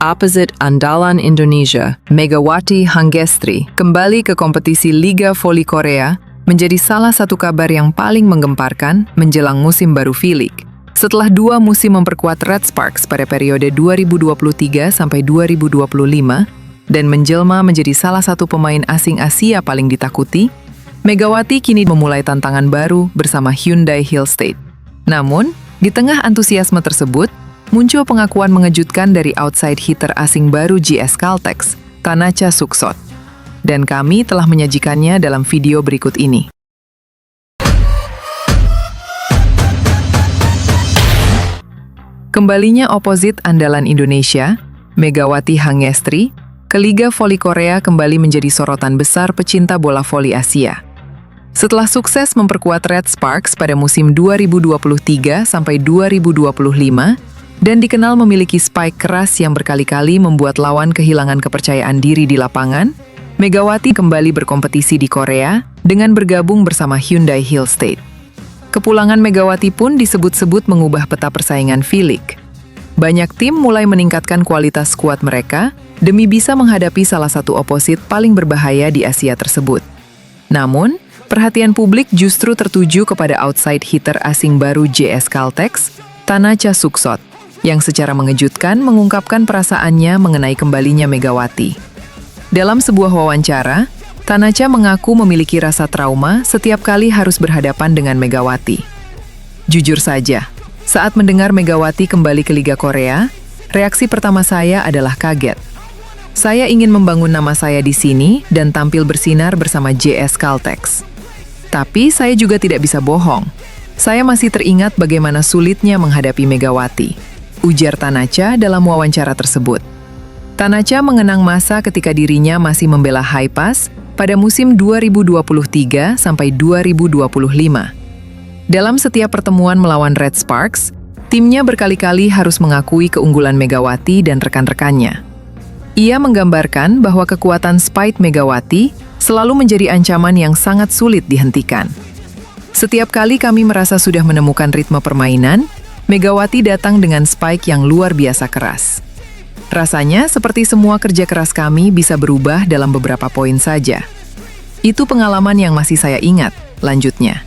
opposite andalan Indonesia, Megawati Hangestri, kembali ke kompetisi Liga Voli Korea menjadi salah satu kabar yang paling menggemparkan menjelang musim baru V-League. Setelah 2 musim memperkuat Red Sparks pada periode 2023 sampai 2025 dan menjelma menjadi salah satu pemain asing Asia paling ditakuti, Megawati kini memulai tantangan baru bersama Hyundai Hill State. Namun, di tengah antusiasme tersebut, muncul pengakuan mengejutkan dari outside hitter asing baru JS Caltex, Tanacha Suksot. Dan kami telah menyajikannya dalam video berikut ini. Kembalinya oposit andalan Indonesia, Megawati Hangestri, ke Liga Voli Korea kembali menjadi sorotan besar pecinta bola voli Asia. Setelah sukses memperkuat Red Sparks pada musim 2023 sampai 2025, dan dikenal memiliki spike keras yang berkali-kali membuat lawan kehilangan kepercayaan diri di lapangan, Megawati kembali berkompetisi di Korea dengan bergabung bersama Hyundai Hill State. Kepulangan Megawati pun disebut-sebut mengubah peta persaingan V-League. Banyak tim mulai meningkatkan kualitas skuad mereka demi bisa menghadapi salah satu oposit paling berbahaya di Asia tersebut. Namun, perhatian publik justru tertuju kepada outside hitter asing baru JS Caltex, Tanacha Suksot, yang secara mengejutkan mengungkapkan perasaannya mengenai kembalinya Megawati. Dalam sebuah wawancara, Tanacha mengaku memiliki rasa trauma setiap kali harus berhadapan dengan Megawati. Jujur saja, saat mendengar Megawati kembali ke Liga Korea, reaksi pertama saya adalah kaget. Saya ingin membangun nama saya di sini dan tampil bersinar bersama JS Caltex. Tapi saya juga tidak bisa bohong. Saya masih teringat bagaimana sulitnya menghadapi Megawati, ujar Tanacha dalam wawancara tersebut. Tanacha mengenang masa ketika dirinya masih membela Haipas pada musim 2023 sampai 2025. Dalam setiap pertemuan melawan Red Sparks, timnya berkali-kali harus mengakui keunggulan Megawati dan rekan-rekannya. Ia menggambarkan bahwa kekuatan spike Megawati selalu menjadi ancaman yang sangat sulit dihentikan. Setiap kali kami merasa sudah menemukan ritme permainan, Megawati datang dengan spike yang luar biasa keras. Rasanya seperti semua kerja keras kami bisa berubah dalam beberapa poin saja. Itu pengalaman yang masih saya ingat, lanjutnya.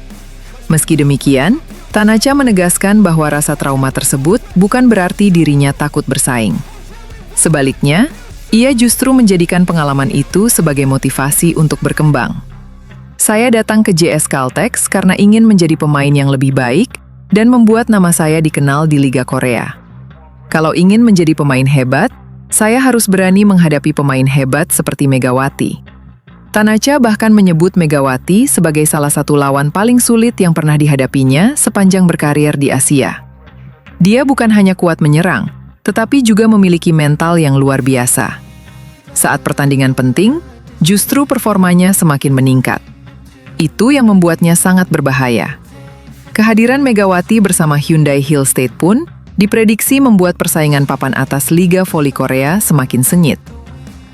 Meski demikian, Tanacha menegaskan bahwa rasa trauma tersebut bukan berarti dirinya takut bersaing. Sebaliknya, ia justru menjadikan pengalaman itu sebagai motivasi untuk berkembang. Saya datang ke JS Caltex karena ingin menjadi pemain yang lebih baik dan membuat nama saya dikenal di Liga Korea. Kalau ingin menjadi pemain hebat, saya harus berani menghadapi pemain hebat seperti Megawati. Tanacha bahkan menyebut Megawati sebagai salah satu lawan paling sulit yang pernah dihadapinya sepanjang berkarir di Asia. Dia bukan hanya kuat menyerang, tetapi juga memiliki mental yang luar biasa. Saat pertandingan penting, justru performanya semakin meningkat. Itu yang membuatnya sangat berbahaya. Kehadiran Megawati bersama Hyundai Hill State pun diprediksi membuat persaingan papan atas Liga Voli Korea semakin sengit.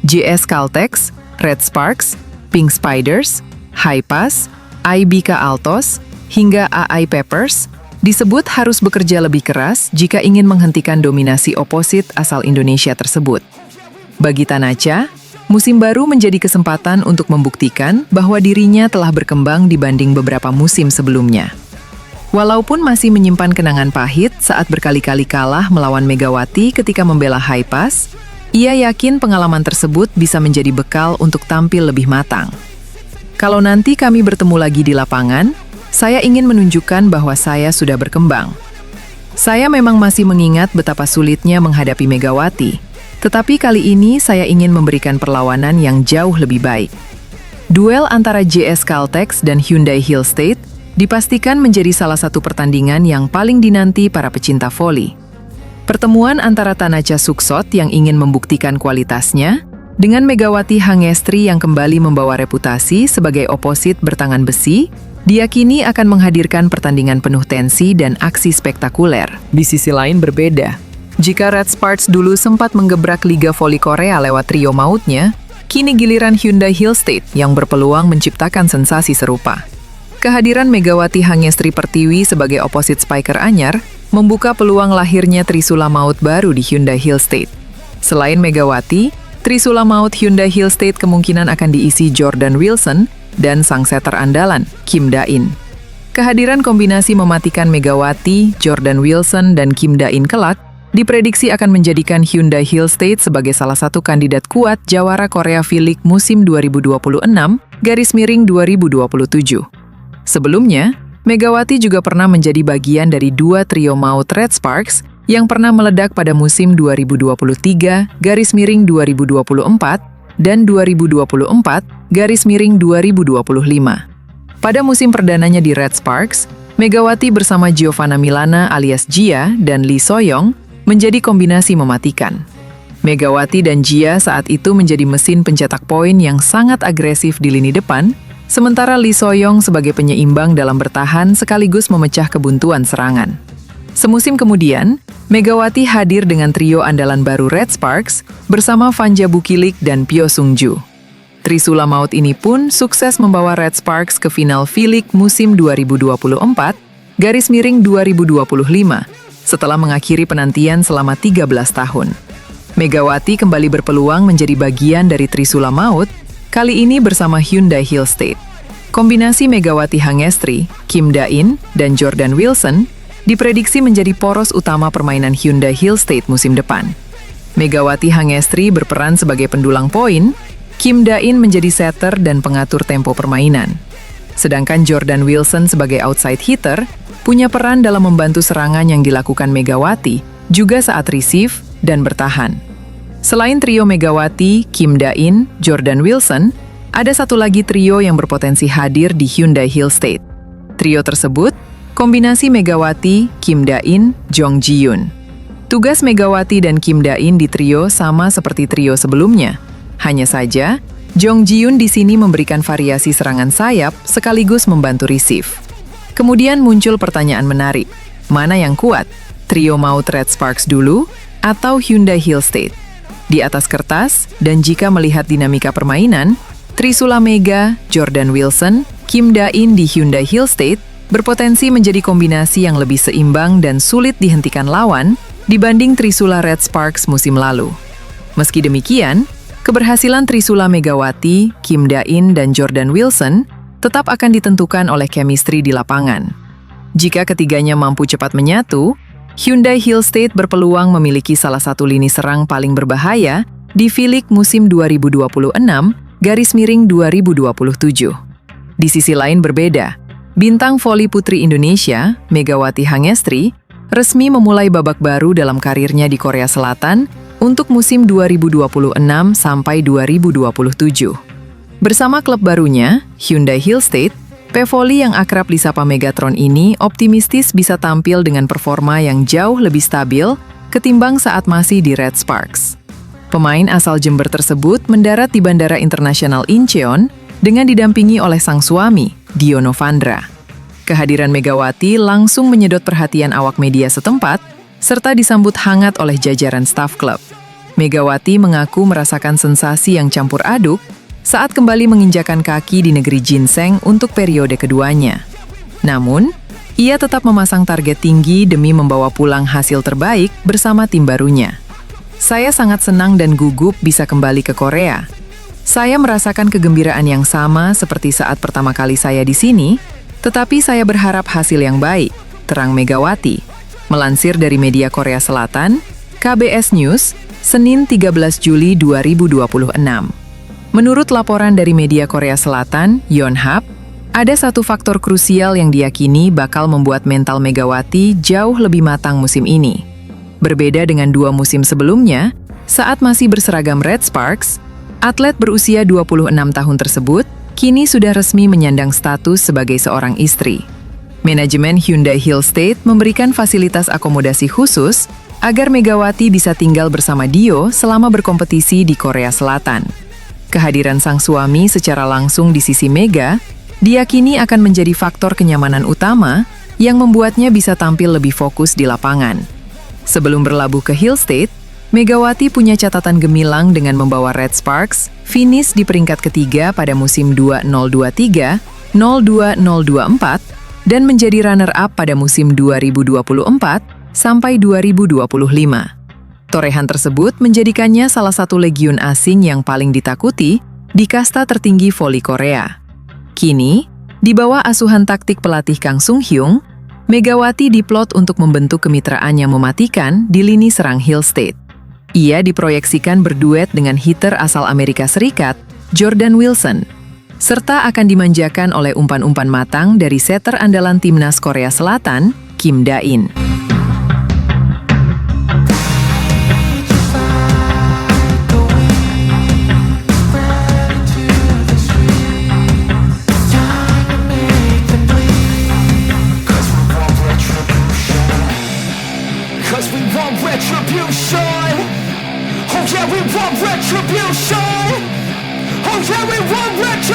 JS Caltex, Red Sparks, Pink Spiders, Haipas, IBK Altos, hingga AI Peppers disebut harus bekerja lebih keras jika ingin menghentikan dominasi oposit asal Indonesia tersebut. Bagi Tanacha, musim baru menjadi kesempatan untuk membuktikan bahwa dirinya telah berkembang dibanding beberapa musim sebelumnya. Walaupun masih menyimpan kenangan pahit saat berkali-kali kalah melawan Megawati ketika membela Haipas, ia yakin pengalaman tersebut bisa menjadi bekal untuk tampil lebih matang. Kalau nanti kami bertemu lagi di lapangan, saya ingin menunjukkan bahwa saya sudah berkembang. Saya memang masih mengingat betapa sulitnya menghadapi Megawati, tetapi kali ini saya ingin memberikan perlawanan yang jauh lebih baik. Duel antara JS Caltex dan Hyundai Hill State dipastikan menjadi salah satu pertandingan yang paling dinanti para pecinta voli. Pertemuan antara Tanacha Suksot yang ingin membuktikan kualitasnya dengan Megawati Hangestri yang kembali membawa reputasi sebagai oposit bertangan besi, diyakini akan menghadirkan pertandingan penuh tensi dan aksi spektakuler. Di sisi lain berbeda. Jika Red Sparks dulu sempat menggebrak Liga Voli Korea lewat trio mautnya, kini giliran Hyundai Hill State yang berpeluang menciptakan sensasi serupa. Kehadiran Megawati Hangestri Pertiwi sebagai oposit spiker anyar membuka peluang lahirnya trisula maut baru di Hyundai Hill State. Selain Megawati, Trisula Maut Hyundai Hill State kemungkinan akan diisi Jordan Wilson dan sang setter andalan, Kim Da-in. Kehadiran kombinasi mematikan Megawati, Jordan Wilson, dan Kim Da-in kelak diprediksi akan menjadikan Hyundai Hill State sebagai salah satu kandidat kuat jawara Korea V-League musim 2026-2027. Sebelumnya, Megawati juga pernah menjadi bagian dari dua trio maut Red Sparks yang pernah meledak pada musim 2023-2024 dan 2024-2025. Pada musim perdananya di Red Sparks, Megawati bersama Giovanna Milana alias Gia dan Lee So-young menjadi kombinasi mematikan. Megawati dan Gia saat itu menjadi mesin pencetak poin yang sangat agresif di lini depan, sementara Lee So-young sebagai penyeimbang dalam bertahan sekaligus memecah kebuntuan serangan. Semusim kemudian, Megawati hadir dengan trio andalan baru Red Sparks bersama Vanja Bukilik dan Pyo Sung-ju. Trisula Maut ini pun sukses membawa Red Sparks ke final V-League musim 2024-2025 setelah mengakhiri penantian selama 13 tahun. Megawati kembali berpeluang menjadi bagian dari Trisula Maut, kali ini bersama Hyundai Hill State. Kombinasi Megawati Hangestri, Kim Da-in, dan Jordan Wilson diprediksi menjadi poros utama permainan Hyundai Hill State musim depan. Megawati Hangestri berperan sebagai pendulang poin, Kim Da-in menjadi setter dan pengatur tempo permainan. Sedangkan Jordan Wilson sebagai outside hitter punya peran dalam membantu serangan yang dilakukan Megawati, juga saat receive dan bertahan. Selain trio Megawati, Kim Da-in, Jordan Wilson, ada satu lagi trio yang berpotensi hadir di Hyundai Hill State. Trio tersebut, kombinasi Megawati, Kim Da-in, Jong Ji-yoon. Tugas Megawati dan Kim Da-in di trio sama seperti trio sebelumnya. Hanya saja, Jong Ji-yoon di sini memberikan variasi serangan sayap sekaligus membantu receive. Kemudian muncul pertanyaan menarik, mana yang kuat? Trio maut Red Sparks dulu atau Hyundai Hill State? Di atas kertas, dan jika melihat dinamika permainan, Trisula Mega, Jordan Wilson, Kim Da-in di Hyundai Hill State berpotensi menjadi kombinasi yang lebih seimbang dan sulit dihentikan lawan dibanding Trisula Red Sparks musim lalu. Meski demikian, keberhasilan Trisula Megawati, Kim Da-in, dan Jordan Wilson tetap akan ditentukan oleh chemistry di lapangan. Jika ketiganya mampu cepat menyatu, Hyundai Hill State berpeluang memiliki salah satu lini serang paling berbahaya di V-League musim 2026-2027. Di sisi lain berbeda, bintang voli putri Indonesia, Megawati Hangestri, resmi memulai babak baru dalam karirnya di Korea Selatan untuk musim 2026 sampai 2027. Bersama klub barunya, Hyundai Hill State, pevoli yang akrab disapa Megatron ini optimistis bisa tampil dengan performa yang jauh lebih stabil ketimbang saat masih di Red Sparks. Pemain asal Jember tersebut mendarat di Bandara Internasional Incheon dengan didampingi oleh sang suami, Dio Novandra. Kehadiran Megawati langsung menyedot perhatian awak media setempat, serta disambut hangat oleh jajaran staf klub. Megawati mengaku merasakan sensasi yang campur aduk saat kembali menginjakan kaki di negeri ginseng untuk periode keduanya. Namun, ia tetap memasang target tinggi demi membawa pulang hasil terbaik bersama tim barunya. Saya sangat senang dan gugup bisa kembali ke Korea. Saya merasakan kegembiraan yang sama seperti saat pertama kali saya di sini, tetapi saya berharap hasil yang baik, terang Megawati. Melansir dari media Korea Selatan, KBS News, Senin 13 Juli 2026. Menurut laporan dari media Korea Selatan, Yonhap, ada satu faktor krusial yang diyakini bakal membuat mental Megawati jauh lebih matang musim ini. Berbeda dengan dua musim sebelumnya, saat masih berseragam Red Sparks, atlet berusia 26 tahun tersebut kini sudah resmi menyandang status sebagai seorang istri. Manajemen Hyundai Hill State memberikan fasilitas akomodasi khusus agar Megawati bisa tinggal bersama Dio selama berkompetisi di Korea Selatan. Kehadiran sang suami secara langsung di sisi Mega diyakini akan menjadi faktor kenyamanan utama yang membuatnya bisa tampil lebih fokus di lapangan. Sebelum berlabuh ke Hill State, Megawati punya catatan gemilang dengan membawa Red Sparks finish di peringkat ketiga pada musim 2023-02-024 dan menjadi runner-up pada musim 2024 sampai 2025. Torehan tersebut menjadikannya salah satu legiun asing yang paling ditakuti di kasta tertinggi voli Korea. Kini, di bawah asuhan taktik pelatih Kang Sung Hyung, Megawati diplot untuk membentuk kemitraan yang mematikan di lini serang Hill State. Ia diproyeksikan berduet dengan hitter asal Amerika Serikat, Jordan Wilson, serta akan dimanjakan oleh umpan-umpan matang dari setter andalan timnas Korea Selatan, Kim Da-in. Oh yeah, we want retribution. Oh yeah, we want retribution.